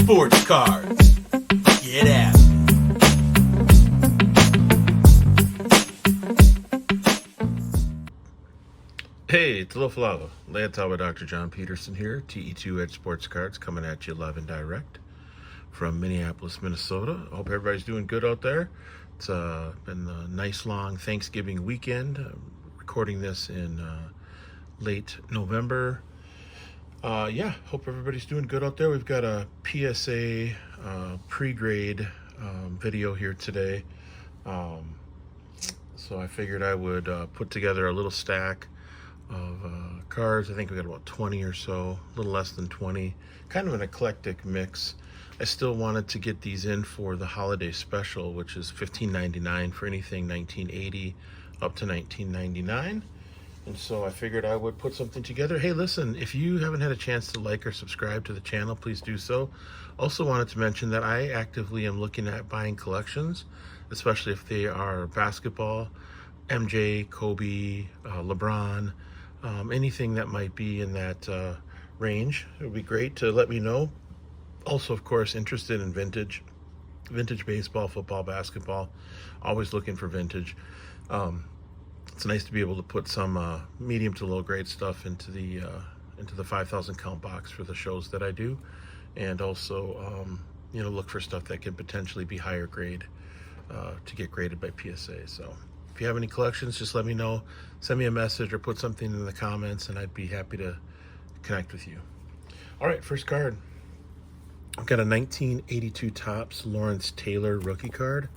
Sports Cards. Get at it. Hey, it's Lil Flava. Layout with Dr. John Peterson here, TE2 Edge Sports Cards, coming at you live and direct from Minneapolis, Minnesota. I hope everybody's doing good out there. It's been a nice long Thanksgiving weekend. I'm recording this in late November. Hope everybody's doing good out there. We've got a PSA pre-grade video here today. So I figured I would put together a little stack of cards. I think we got about 20 or so, a little less than 20, kind of an eclectic mix. I still wanted to get these in for the holiday special, which is $15.99 for anything 1980 up to 1999. And so I figured I would put something together. Hey, listen, if you haven't had a chance to like or subscribe to the channel, please do so. Also wanted to mention that I actively am looking at buying collections, especially if they are basketball, MJ, Kobe, LeBron, anything that might be in that range. It would be great to let me know. Also, of course, interested in vintage baseball, football, basketball. Always looking for vintage. It's nice to be able to put some medium to low grade stuff into the 5,000 count box for the shows that I do, and also look for stuff that can potentially be higher grade to get graded by PSA. So if you have any collections, just let me know. Send me a message or put something in the comments, and I'd be happy to connect with you. All right, first card. I've got a 1982 Topps Lawrence Taylor rookie card.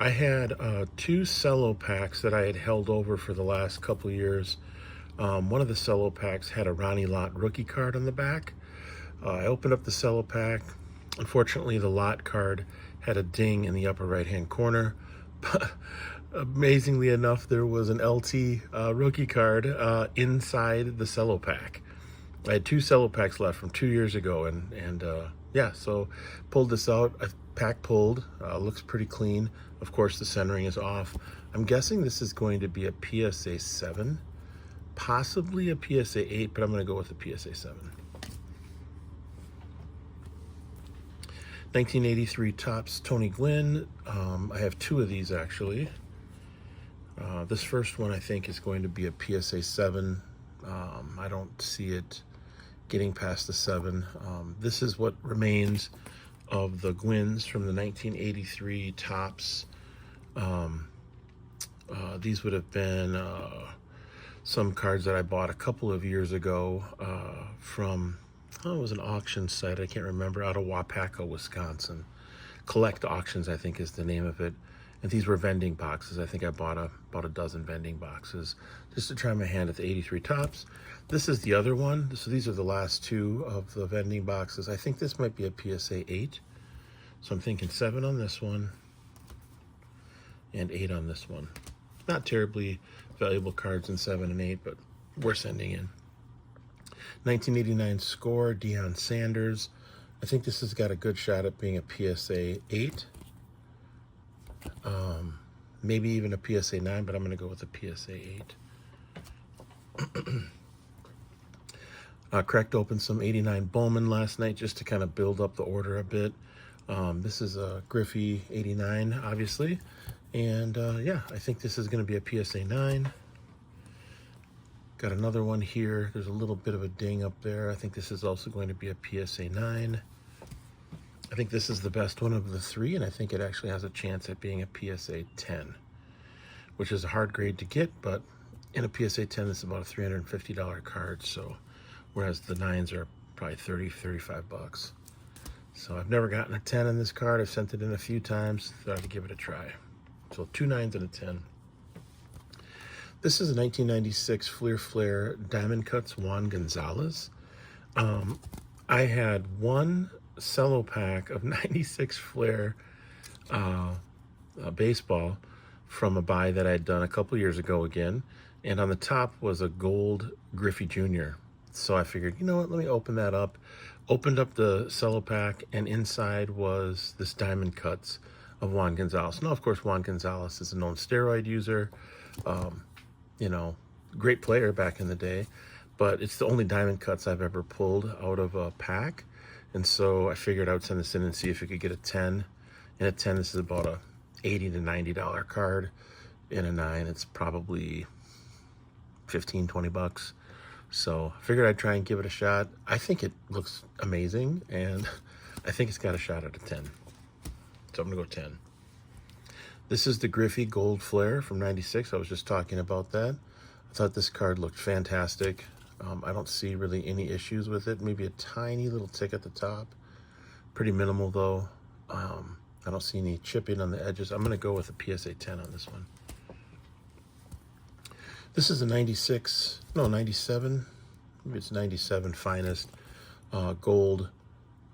I had two cello packs that I had held over for the last couple years. One of the cello packs had a Ronnie Lott rookie card on the back. I opened up the cello pack. Unfortunately, the Lott card had a ding in the upper right-hand corner. But amazingly enough, there was an LT rookie card inside the cello pack. I had two cello packs left from 2 years ago, and so pulled this out. Pack pulled, looks pretty clean. Of course, the centering is off. I'm guessing this is going to be a PSA 7, possibly a PSA 8, but I'm going to go with a PSA 7. 1983 Topps Tony Gwynn. I have two of these actually. This first one I think is going to be a PSA 7. I don't see it getting past the 7. This is what remains of the Gwynns from the 1983 Topps. These would have been some cards that I bought a couple of years ago from, it was an auction site, I can't remember, out of Wapaka, Wisconsin. Collect Auctions, I think, is the name of it. And these were vending boxes. I think I bought about a dozen vending boxes just to try my hand at the 83 Topps. This is the other one. So these are the last two of the vending boxes. I think this might be a PSA 8. So I'm thinking 7 on this one and 8 on this one. Not terribly valuable cards in 7 and 8, but we're sending in. 1989 Score, Deion Sanders. I think this has got a good shot at being a PSA 8. Maybe even a PSA 9, but I'm going to go with a PSA 8. Cracked open some 89 Bowman last night just to kind of build up the order a bit. This is a Griffey 89, obviously. And I think this is going to be a PSA 9. Got another one here. There's a little bit of a ding up there. I think this is also going to be a PSA 9. I think this is the best one of the three, and I think it actually has a chance at being a PSA 10, which is a hard grade to get, but in a PSA 10, it's about a $350 card, so whereas the 9s are probably 30, 35 bucks. So I've never gotten a 10 in this card. I've sent it in a few times. Thought I'd give it a try. So 2 9s and a 10. This is a 1996 Fleer Flare Diamond Cuts Juan Gonzalez. I had one cello pack of 96 Flair baseball from a buy that I'd done a couple years ago again, and on the top was a gold Griffey Jr. So I figured, you know what, let me open that up. Opened up the cello pack, and inside was this Diamond Cuts of Juan Gonzalez. Now, of course, Juan Gonzalez is a known steroid user, great player back in the day, but it's the only Diamond Cuts I've ever pulled out of a pack. And so I figured I would send this in and see if we could get a 10. And a 10, this is about a $80 to $90 card. In a 9, it's probably 15, 20 bucks. So I figured I'd try and give it a shot. I think it looks amazing, and I think it's got a shot at a 10. So I'm gonna go 10. This is the Griffey Gold Flare from 96. I was just talking about that. I thought this card looked fantastic. I don't see really any issues with it. Maybe a tiny little tick at the top. Pretty minimal though. I don't see any chipping on the edges. I'm gonna go with a PSA 10 on this one. This is a 96, no, 97, maybe it's 97 finest gold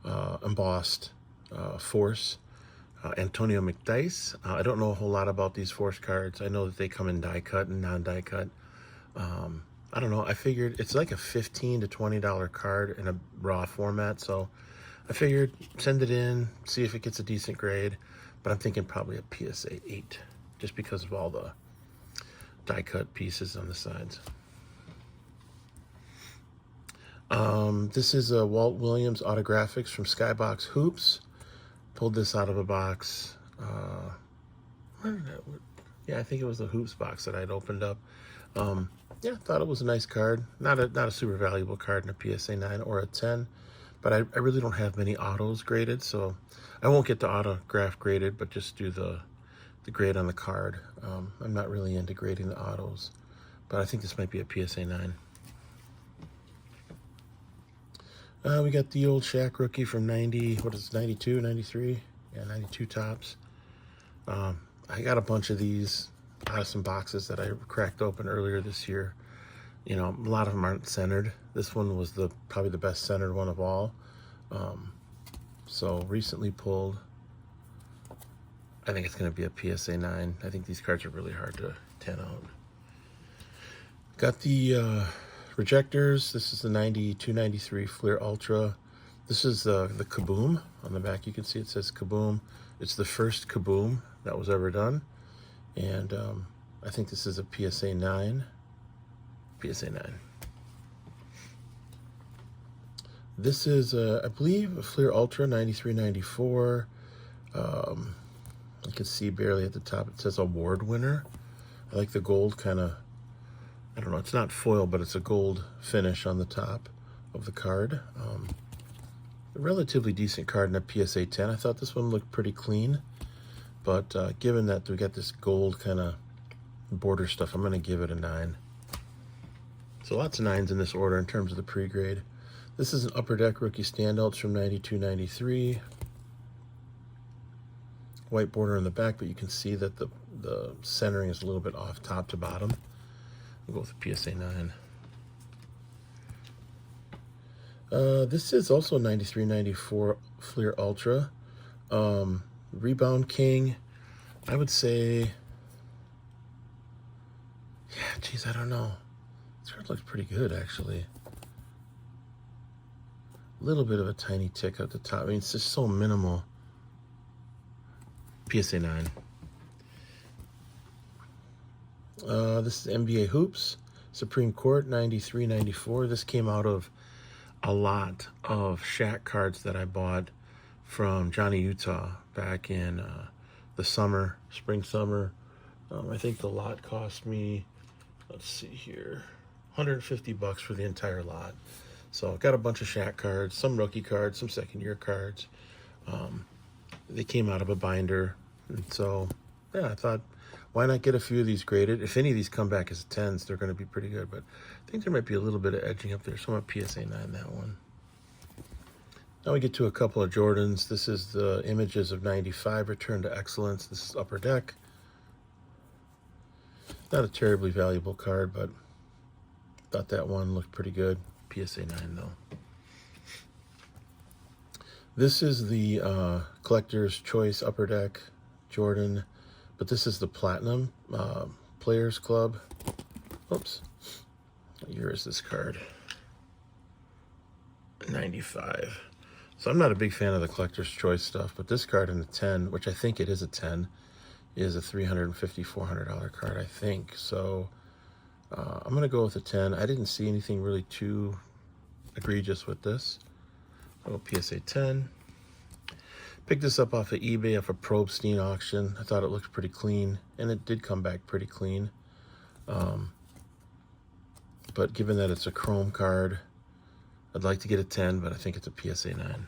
embossed Force. Antonio McDice. I don't know a whole lot about these Force cards. I know that they come in die cut and non-die cut. I don't know. I figured it's like a $15 to $20 card in a raw format. So I figured send it in, see if it gets a decent grade. But I'm thinking probably a PSA 8 just because of all the die cut pieces on the sides. This is a Walt Williams Autographics from Skybox Hoops. Pulled this out of a box. Yeah, I think it was the Hoops box that I'd opened up. Yeah, thought it was a nice card. Not a super valuable card in a PSA 9 or a 10, but I really don't have many autos graded, so I won't get the autograph graded, but just do the grade on the card. I'm not really into grading the autos, but I think this might be a PSA 9. We got the old Shaq rookie from 90, what is it, 92, 93? Yeah, 92 tops. I got a bunch of these out of some boxes that I cracked open earlier this year. You know, a lot of them aren't centered. This one was probably the best centered one of all. So recently pulled. I think it's going to be a PSA 9. I think these cards are really hard to 10 out. Got the rejectors. This is the 92-93 Fleer Ultra. This is the Kaboom. On the back you can see it says Kaboom. It's the first Kaboom that was ever done. And I think this is a PSA 9. PSA 9. This is, I believe, a Fleer Ultra 93-94. You can see barely at the top it says award winner. I like the gold kind of, I don't know, it's not foil, but it's a gold finish on the top of the card. A relatively decent card in a PSA 10. I thought this one looked pretty clean, but given that we got this gold kind of border stuff, I'm going to give it a 9. So lots of 9s in this order in terms of the pre-grade. This is an Upper Deck rookie standouts from 92-93. White border on the back, but you can see that the centering is a little bit off top to bottom. We'll go with the PSA 9. This is also 93-94 Fleer Ultra. Rebound King. I would say, yeah, geez, I don't know. This card looks pretty good, actually. A little bit of a tiny tick at the top. I mean, it's just so minimal. PSA 9. This is NBA Hoops, Supreme Court 93-94. This came out of a lot of Shaq cards that I bought from Johnny Utah back in the summer, spring-summer. I think the lot cost me, let's see here, $150 for the entire lot. So I got a bunch of Shaq cards, some rookie cards, some second-year cards. They came out of a binder, and so yeah, I thought, why not get a few of these graded? If any of these come back as 10s, they're going to be pretty good, but I think there might be a little bit of edging up there, so I'm a PSA 9 that one. Now we get to a couple of Jordans. This is the Images of 95 Return to Excellence. This is Upper Deck. Not a terribly valuable card, but thought that one looked pretty good. PSA 9 though. This is the Collector's Choice Upper Deck Jordan, but this is the Platinum Players Club. Oops. What year is this card? 95. So I'm not a big fan of the Collector's Choice stuff, but this card in the 10, which I think it is a 10, is a $350, $400 card, I think. So I'm going to go with a 10. I didn't see anything really too egregious with this. Oh, PSA 10. Picked this up off of eBay off a Probstein auction. I thought it looked pretty clean, and it did come back pretty clean. But given that it's a chrome card, I'd like to get a 10, but I think it's a PSA 9. And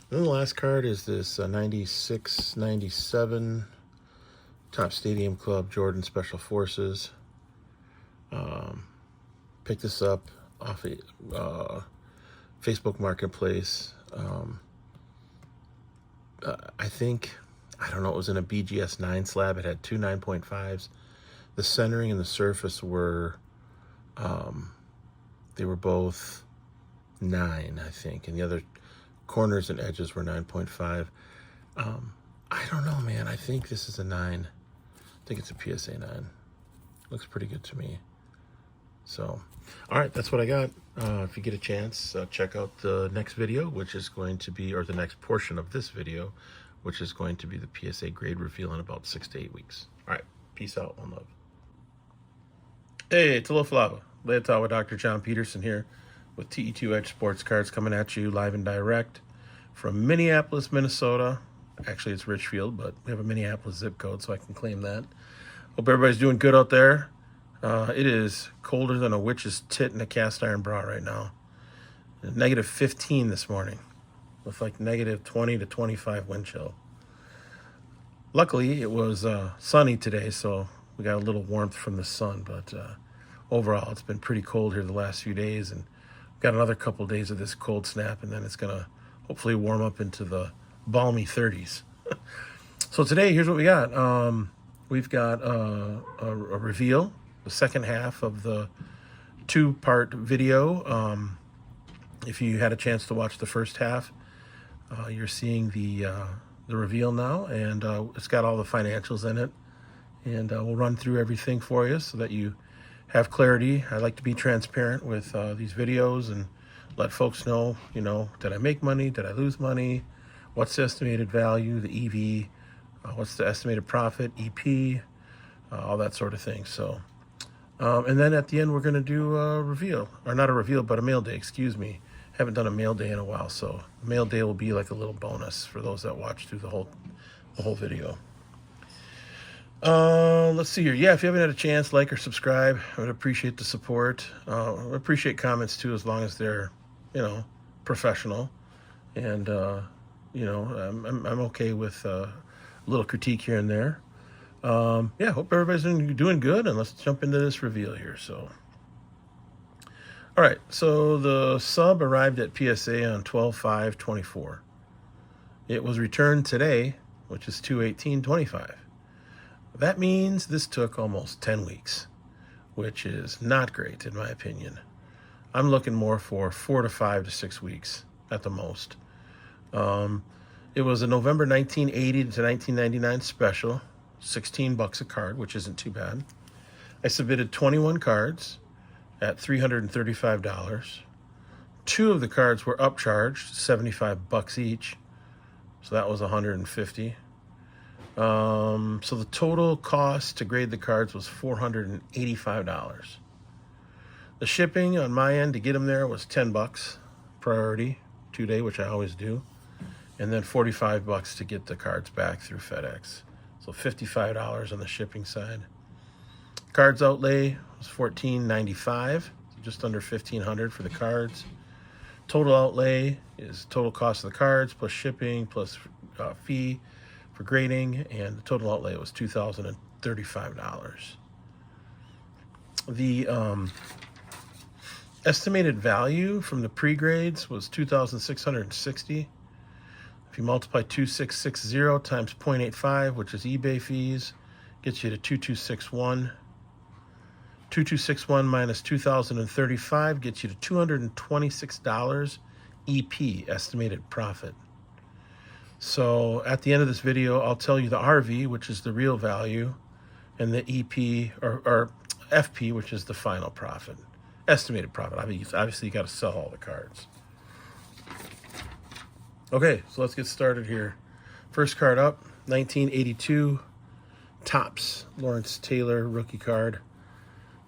then the last card is this 96-97 Top Stadium Club Jordan Special Forces. Picked this up off a Facebook Marketplace. I think, I don't know, it was in a BGS 9 slab. It had two 9.5s. The centering and the surface were, they were both 9, I think. And the other corners and edges were 9.5. I don't know, man. I think this is a 9. I think it's a PSA 9. Looks pretty good to me. So, all right, that's what I got. If you get a chance, check out the next video, which is going to be, or the next portion of this video, which is going to be the PSA grade reveal in about 6 to 8 weeks. All right, peace out, one love. Hey, it's Aloha Leota with Dr. John Peterson here with TE2 Edge Sports Cards coming at you live and direct from Minneapolis, Minnesota. Actually, it's Richfield, but we have a Minneapolis zip code, so I can claim that. Hope everybody's doing good out there. It is colder than a witch's tit in a cast iron bra right now. Negative 15 this morning with like negative 20 to 25 wind chill. Luckily, it was sunny today, so we got a little warmth from the sun, but overall, it's been pretty cold here the last few days, and we've got another couple days of this cold snap, and then it's going to hopefully warm up into the balmy 30s. So today, here's what we got. We've got a reveal, the second half of the 2-part video. If you had a chance to watch the first half, you're seeing the reveal now, and it's got all the financials in it, and we'll run through everything for you so that you have clarity. I like to be transparent with these videos and let folks know, did I make money? Did I lose money? What's the estimated value, the EV? What's the estimated profit, EP? All that sort of thing. So, and then at the end, we're going to do a reveal, or not a reveal, but a mail day, excuse me. Haven't done a mail day in a while, so mail day will be like a little bonus for those that watch through the whole video. Let's see here. Yeah, if you haven't had a chance, like or subscribe. I would appreciate the support. I appreciate comments too, as long as they're, professional. And I'm okay with a little critique here and there. Hope everybody's doing good, and let's jump into this reveal here. So, all right, so the sub arrived at PSA on 12/5/24. It was returned today, which is 2/18/25. That means this took almost 10 weeks, which is not great in my opinion. I'm looking more for 4 to 5 to 6 weeks at the most. It was a November 1980 to 1999 special, $16 a card, which isn't too bad. I submitted 21 cards at $335. 2 of the cards were upcharged, $75 each, so that was $150. So the total cost to grade the cards was $485. The shipping on my end to get them there was $10, priority, 2-day, which I always do, and then $45 to get the cards back through FedEx. So $55 on the shipping side. Cards outlay was $14.95, just under $1,500 for the cards. Total outlay is total cost of the cards plus shipping plus fee for grading, and the total outlay was $2,035. The estimated value from the pre-grades was $2,660. If you multiply 2660 times 0.85, which is eBay fees, gets you to 2261. 2261 minus 2,035 gets you to $226 EP, estimated profit. So at the end of this video, I'll tell you the RV, which is the real value, and the EP, or FP, which is the final profit, estimated profit. Obviously, you got to sell all the cards. Okay, so let's get started here. First card up, 1982 Topps Lawrence Taylor rookie card.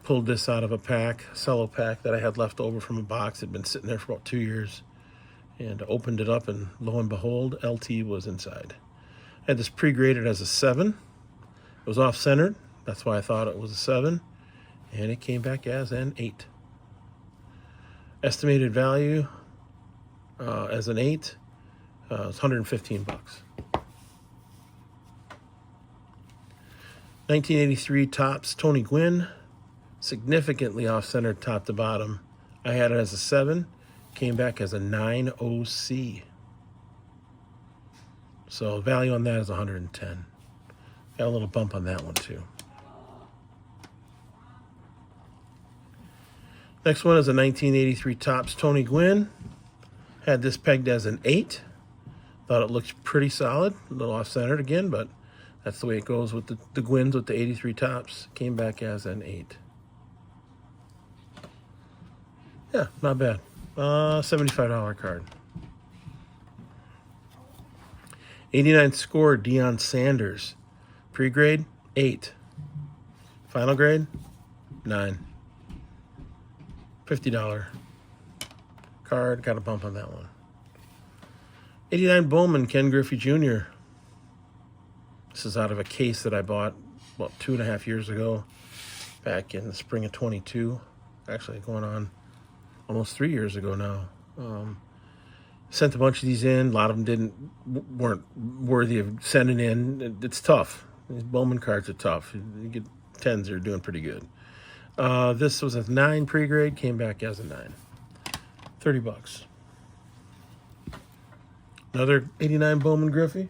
Pulled this out of a pack, cello pack that I had left over from a box. It had been sitting there for about 2 years. and opened it up, and lo and behold, LT was inside. I had this pre-graded as a 7. It was off-centered. That's why I thought it was a 7. And it came back as an 8. Estimated value as an 8 was $115. 1983 Topps Tony Gwynn, significantly off-centered top to bottom. I had it as a 7, came back as a 9 OC. So value on that is 110. Got a little bump on that one too. Next one is a 1983 Topps Tony Gwynn. Had this pegged as an 8. Thought it looked pretty solid. A little off-centered again, but that's the way it goes with the Gwynns with the 83 Topps. Came back as an 8. Yeah, not bad. $75 card. 89 score, Deion Sanders. Pre-grade, 8. Final grade, 9. $50 card. Got a bump on that one. 89 Bowman, Ken Griffey Jr. This is out of a case that I bought about 2.5 years ago, back in the spring of 22. Actually, going on almost 3 years ago now. Sent a bunch of these in. A lot of them weren't worthy of sending in. It's tough. These Bowman cards are tough. You get 10s that are doing pretty good. This was a 9 pre-grade, came back as a 9. $30. Another 89 Bowman Griffey.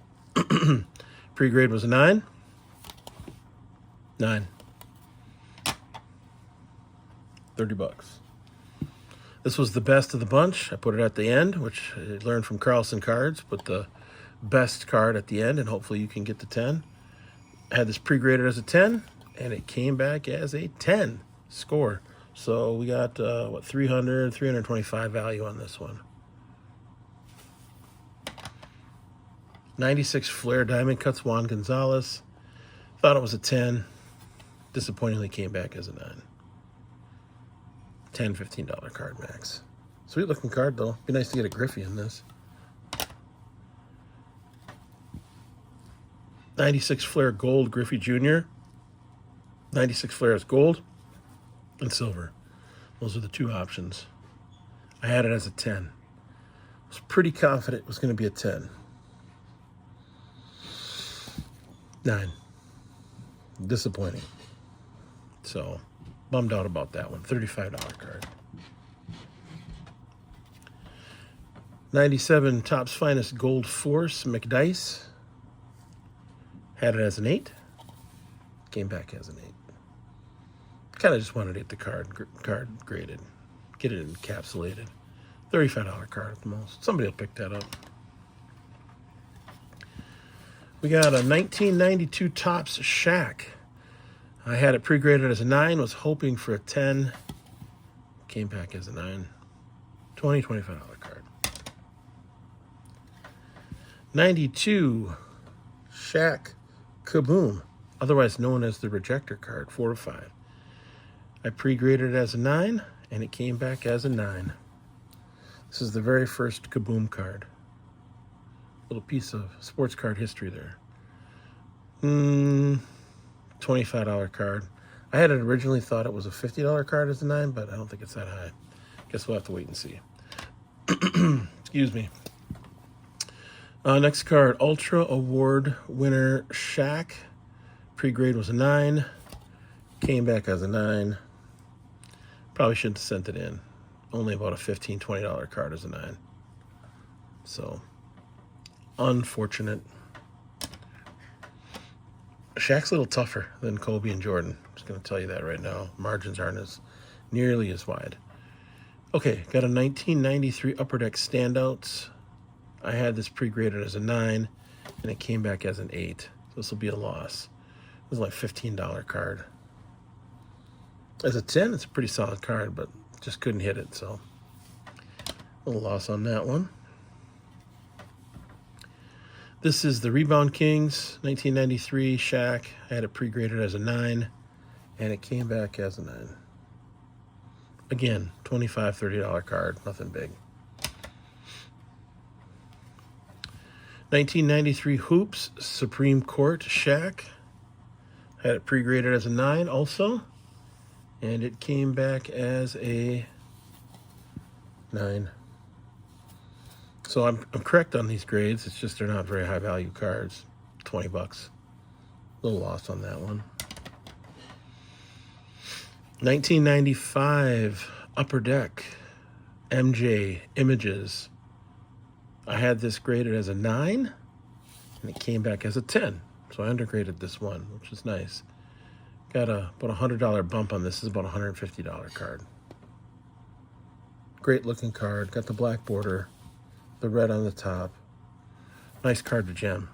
Pre-grade was a 9. 9. $30. This was the best of the bunch. I put it at the end, which I learned from Carlson Cards. Put the best card at the end, and hopefully you can get the 10. I had this pre-graded as a 10, and it came back as a 10 score. So we got, 325 value on this one. 96 Flair Diamond Cuts, Juan Gonzalez. Thought it was a 10. Disappointingly came back as a 9. $10, $15 card max. Sweet looking card though. Be nice to get a Griffey in this. 96 Flair Gold Griffey Jr. 96 Flair is gold and silver. Those are the two options. I had it as a 10. I was pretty confident it was going to be a 10. 9. Disappointing. So, bummed out about that one. $35 card. 97 Topps Finest Gold Force McDice. Had it as an 8. Came back as an 8. Kind of just wanted to get the card graded. Get it encapsulated. $35 card at the most. Somebody will pick that up. We got a 1992 Topps Shaq. I had it pre-graded as a 9, was hoping for a 10. Came back as a 9. $25 card. 92 Shaq Kaboom, otherwise known as the Rejector card, 4/5. I pre-graded it as a 9, and it came back as a 9. This is the very first Kaboom card. Little piece of sports card history there. $25 card. I had it originally thought it was a $50 card as a 9, but I don't think it's that high. Guess we'll have to wait and see. Excuse me. Next card, Ultra Award winner Shaq. Pre-grade was a 9. Came back as a 9. Probably shouldn't have sent it in. Only about a $15, $20 card as a 9. So, unfortunate. Shaq's a little tougher than Kobe and Jordan. I'm just going to tell you that right now. Margins aren't nearly as wide. Okay, got a 1993 Upper Deck Standouts. I had this pre-graded as a 9, and it came back as an 8. So this will be a loss. It was like a $15 card. As a 10, it's a pretty solid card, but just couldn't hit it, so a little loss on that one. This is the Rebound Kings, 1993 Shaq. I had it pre-graded as a 9, and it came back as a 9. Again, $25, $30 card, nothing big. 1993 Hoops Supreme Court Shaq. Had it pre-graded as a 9 also. And it came back as a 9. So I'm correct on these grades. It's just they're not very high value cards. $20. A little lost on that one. 1995 Upper Deck MJ Images. I had this graded as a 9, and it came back as a 10. So I undergraded this one, which is nice. Got about a $100 bump on this. This is about a $150 card. Great looking card. Got the black border, the red on the top. Nice card to gem.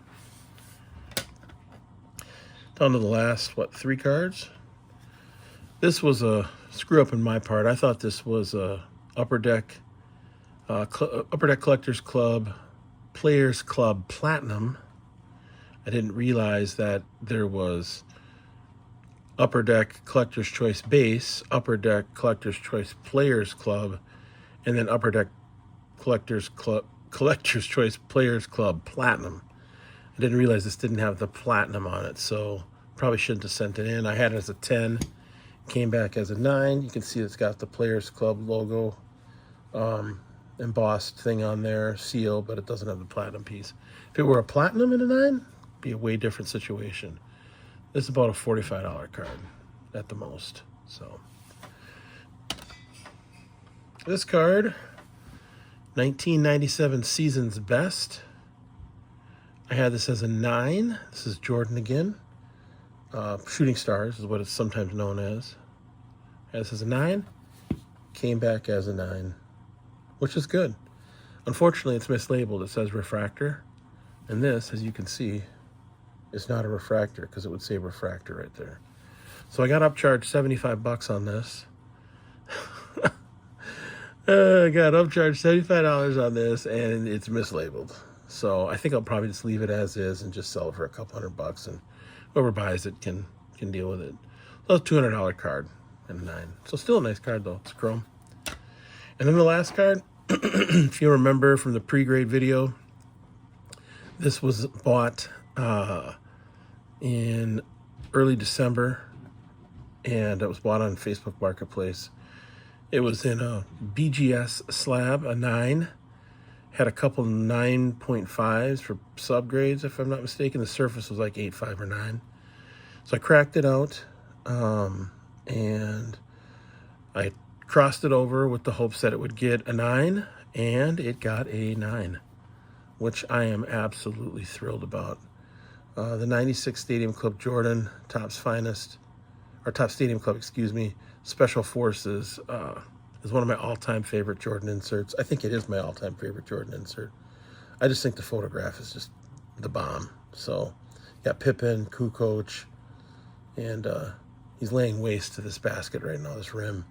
Down to the last, 3 cards? This was a screw up in my part. I thought this was a Upper Deck Collectors Club Players Club Platinum. I didn't realize that there was Upper Deck Collector's Choice Base, Upper Deck Collector's Choice Players Club, and then Upper Deck Collector's Choice Players Club Platinum. I didn't realize this didn't have the platinum on it, so probably shouldn't have sent it in. I had it as a 10, came back as a 9. You can see it's got the Players Club logo, embossed thing on there, seal, but it doesn't have the platinum piece. If it were a platinum in a 9, it'd be a way different situation. This is about a $45 card at the most. So this card, 1997 Season's Best. I had this as a 9. This is Jordan again. Shooting Stars is what it's sometimes known as. I had this as a 9. Came back as a 9, which is good. Unfortunately, it's mislabeled. It says refractor. And this, as you can see, is not a refractor because it would say refractor right there. So I got upcharged $75 on this. I got upcharged $75 on this, and it's mislabeled. So I think I'll probably just leave it as is and just sell it for a couple $100, and whoever buys it can deal with it. So it's a $200 card and a 9. So still a nice card though. It's chrome. And then the last card, if you remember from the pre-grade video, this was bought in early December, and it was bought on Facebook Marketplace. It was in a BGS slab, a 9. Had a couple 9.5s for subgrades, if I'm not mistaken. The surface was like 8.5 or 9. So I cracked it out, and I crossed it over with the hopes that it would get a 9, and it got a 9, which I am absolutely thrilled about. The 96 Stadium Club Jordan, Top Stadium Club, Special Forces, is one of my all-time favorite Jordan inserts. I think it is my all-time favorite Jordan insert. I just think the photograph is just the bomb. So, got Pippen, Kukoc, and he's laying waste to this basket right now, this rim.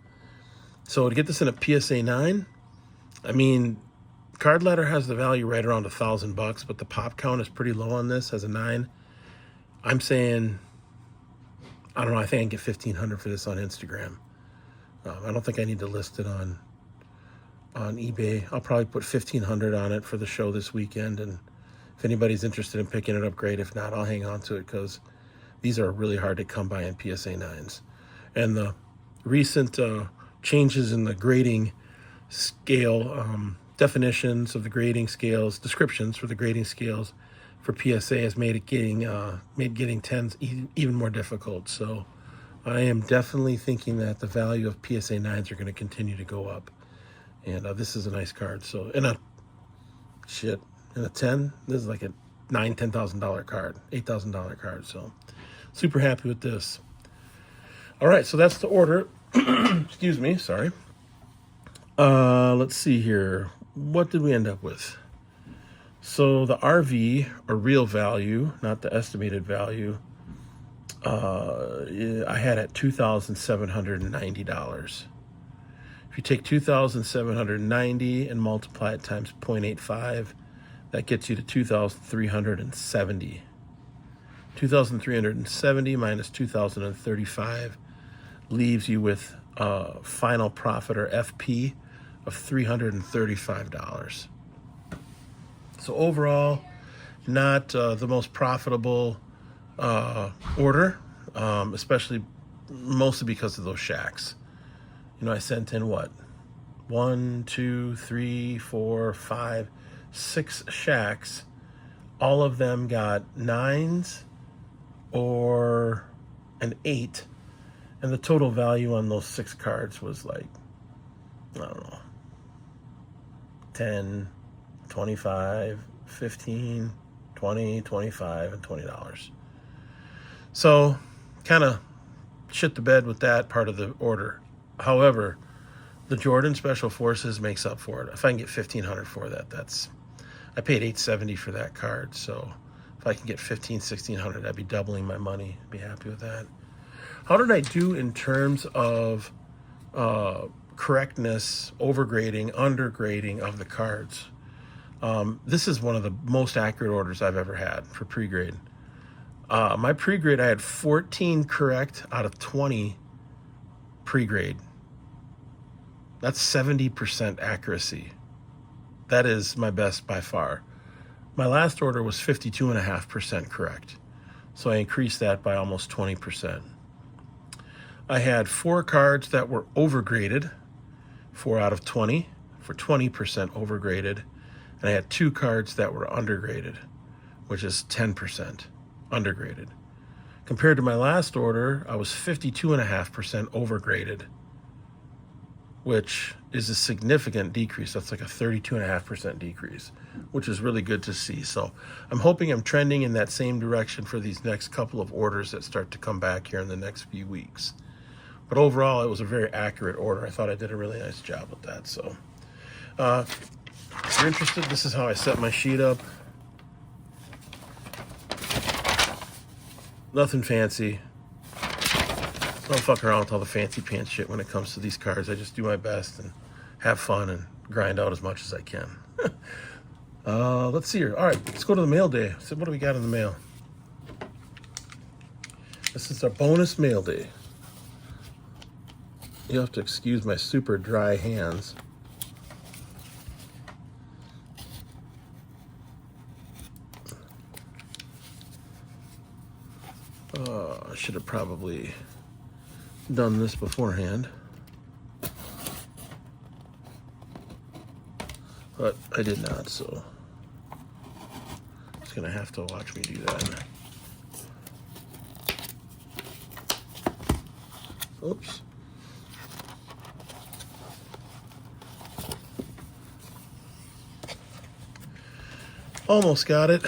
So to get this in a PSA 9, I mean, Card Ladder has the value right around $1,000, but the pop count is pretty low on this as a 9. I'm saying, I don't know, I think I can get $1,500 for this on Instagram. I don't think I need to list it on eBay. I'll probably put $1,500 on it for the show this weekend, and if anybody's interested in picking it up, great. If not, I'll hang on to it because these are really hard to come by in PSA 9s. And the recent changes in the grading scale, definitions of the grading scales, descriptions for the grading scales for PSA has made getting 10s even more difficult. So I am definitely thinking that the value of PSA 9s are going to continue to go up. And this is a nice card. So in a 10, this is like a $10,000 card, $8,000 card. So super happy with this. All right, so that's the order. Excuse me, sorry. Let's see here. What did we end up with? So the RV, or real value, not the estimated value, I had at $2,790. If you take $2,790 and multiply it times 0.85, that gets you to $2,370. 2,370 minus 2,035 leaves you with a final profit, or FP, of $335. So overall, Not the most profitable order, especially mostly because of those Shaqs. You know, I sent in what? 1, 2, 3, 4, 5, 6 Shaqs. All of them got 9s or an 8. And the total value on those 6 cards was like, I don't know, 10, 25, 15, 20, 25, and $20. So, kind of shit the bed with that part of the order. However, the Jordan Special Forces makes up for it. If I can get $1,500 for that, I paid $870 for that card. So if I can get $1,500, $1,600, I'd be doubling my money. I'd be happy with that. How did I do in terms of correctness, overgrading, undergrading of the cards? This is one of the most accurate orders I've ever had for pre-grade. My pre-grade, I had 14 correct out of 20 pre-grade. That's 70% accuracy. That is my best by far. My last order was 52.5% correct. So I increased that by almost 20%. I had 4 cards that were overgraded, 4 out of 20, for 20% overgraded. And I had 2 cards that were undergraded, which is 10% undergraded. Compared to my last order, I was 52.5% overgraded, which is a significant decrease. That's like a 32.5% decrease, which is really good to see. So I'm hoping I'm trending in that same direction for these next couple of orders that start to come back here in the next few weeks. But overall, it was a very accurate order. I thought I did a really nice job with that. So if you're interested, this is how I set my sheet up. Nothing fancy. Don't fuck around with all the fancy pants shit when it comes to these cards. I just do my best and have fun and grind out as much as I can. Let's see here. All right, let's go to the mail day. So what do we got in the mail? This is our bonus mail day. You have to excuse my super dry hands. I should have probably done this beforehand, but I did not, so it's gonna have to watch me do that. Oops. Almost got it.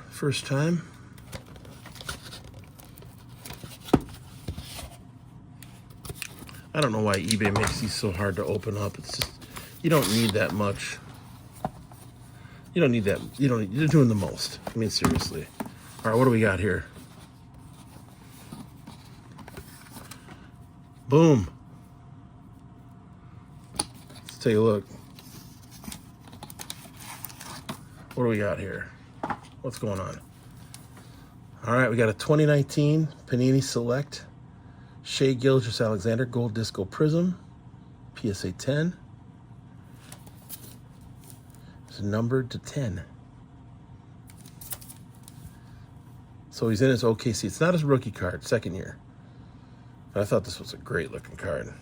First time. I don't know why eBay makes these so hard to open up. It's just, you don't need that much. You don't need that. You're doing the most. I mean, seriously. All right, what do we got here? Boom. Let's take a look. What do we got here? What's going on? All right, we got a 2019 Panini Select Shea Gilgeous-Alexander Gold Disco Prism, PSA 10. It's numbered to 10. So he's in his OKC. It's not his rookie card, second year. But I thought this was a great looking card.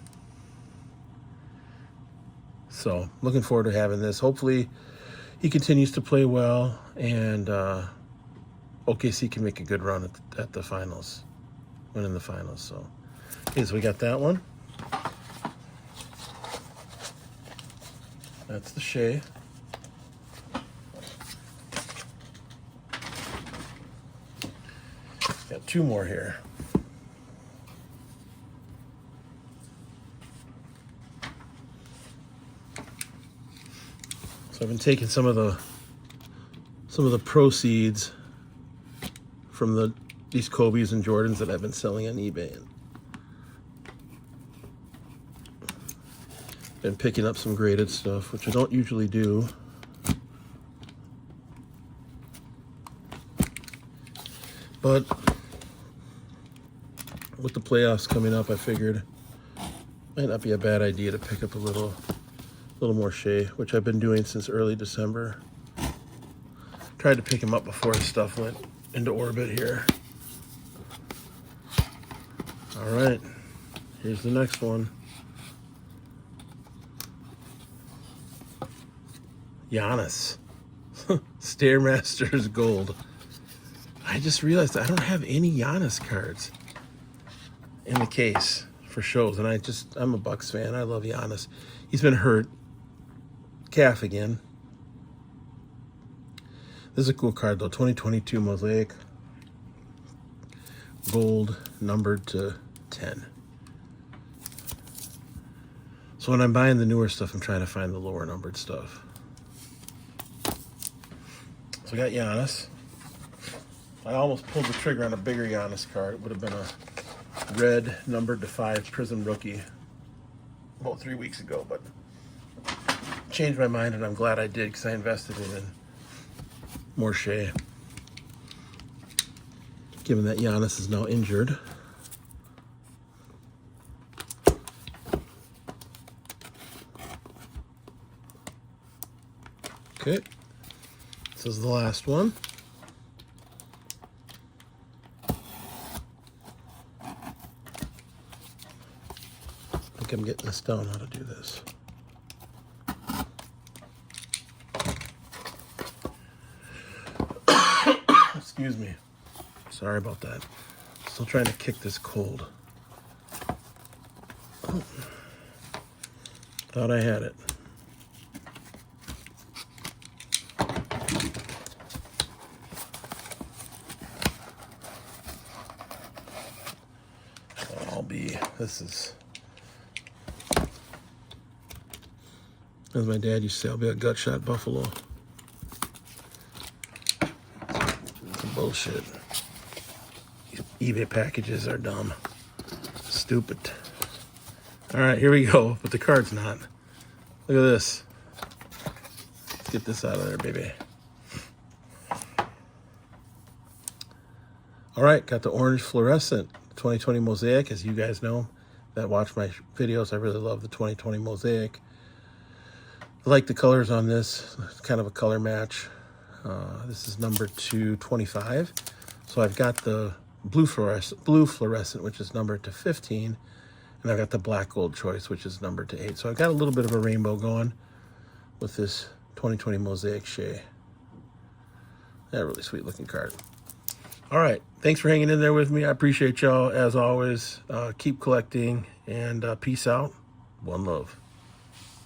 So looking forward to having this. Hopefully he continues to play well and OKC can make a good run at the finals, winning the finals. So. Okay, so we got that one. That's the Shea. Got 2 more here. So I've been taking some of the proceeds from these Kobe's and Jordans that I've been selling on eBay. Been picking up some graded stuff, which I don't usually do. But with the playoffs coming up, I figured it might not be a bad idea to pick up a little more Shea, which I've been doing since early December. Tried to pick him up before his stuff went into orbit here. All right, here's the next one. Giannis. Stairmasters Gold. I just realized I don't have any Giannis cards in the case for shows, and I'm a Bucks fan. I love Giannis. He's been hurt. Calf again. This is a cool card, though. 2022 Mosaic. Gold, numbered to 10. So when I'm buying the newer stuff, I'm trying to find the lower numbered stuff. So I got Giannis. I almost pulled the trigger on a bigger Giannis card. It would have been a red, numbered to 5 Prism rookie about 3 weeks ago, but changed my mind, and I'm glad I did because I invested in more Shea. Given that Giannis is now injured. Okay, this is the last one. I think I'm getting this down how to do this. Excuse me. Sorry about that. Still trying to kick this cold. Oh. Thought I had it. As my dad used to say, I'll be a gut shot buffalo. Some bullshit. These eBay packages are dumb. Stupid. All right, here we go, but the card's not. Look at this. Let's get this out of there, baby. All right, got the orange fluorescent 2020 Mosaic. As you guys know that watch my videos, I really love the 2020 Mosaic. I like the colors on this. It's kind of a color match. This is number 225. So I've got the blue fluorescent, which is numbered to 15. And I've got the black gold choice, which is numbered to 8. So I've got a little bit of a rainbow going with this 2020 Mosaic Shea. That really sweet looking card. All right. Thanks for hanging in there with me. I appreciate y'all as always. Keep collecting, and peace out. One love.